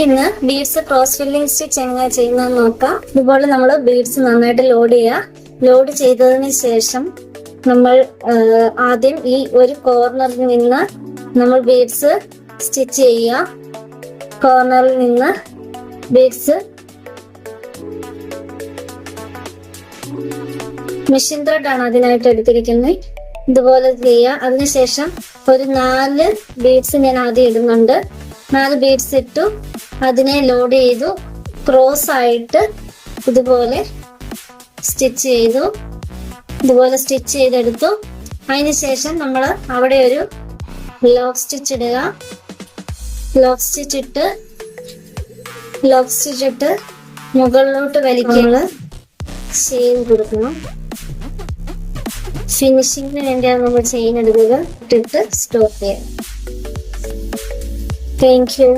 ഇന്ന് beads cross filling stitch എങ്ങനെ ചെയ്യുന്നതെന്ന് നോക്കാം. ഇതുപോലെ നമ്മൾ ബീഡ്സ് നന്നായിട്ട് ലോഡ് ചെയ്യുക. ലോഡ് ചെയ്തതിന് ശേഷം നമ്മൾ ആദ്യം ഈ ഒരു കോർണറിൽ നിന്ന് നമ്മൾ ബീഡ്സ് സ്റ്റിച്ച് ചെയ്യുക. കോർണറിൽ നിന്ന് ബീഡ്സ് മെഷീൻ ത്രെഡ് ആണ് അതിനായിട്ട് എടുത്തിരിക്കുന്നത്. ഇതുപോലെ ചെയ്യുക. അതിനുശേഷം ഒരു 4 ബീഡ്സ് ഞാൻ ആദ്യം ഇടുന്നുണ്ട്. 4 ബീഡ്സ് ഇട്ടു, അതിനെ ലോഡ് ചെയ്തു, ക്രോസ് ആയിട്ട് ഇതുപോലെ സ്റ്റിച്ച് ചെയ്തു. ഇതുപോലെ സ്റ്റിച്ച് ചെയ്തെടുത്തു. അതിനുശേഷം നമ്മൾ അവിടെ ഒരു ലോക്ക് സ്റ്റിച്ച് ഇടുക. ലോക്ക് സ്റ്റിച്ച് ഇട്ട് മുകളിലോട്ട് വലിക്കുക. ചെയിൻ കൊടുക്കണം. ഫിനിഷിങ്ങിന് വേണ്ടിയാണ് നമ്മൾ ചെയിൻ എടുക്കുക. ഇട്ടിട്ട് സ്റ്റോപ്പ് ചെയ്യാം. Thank you.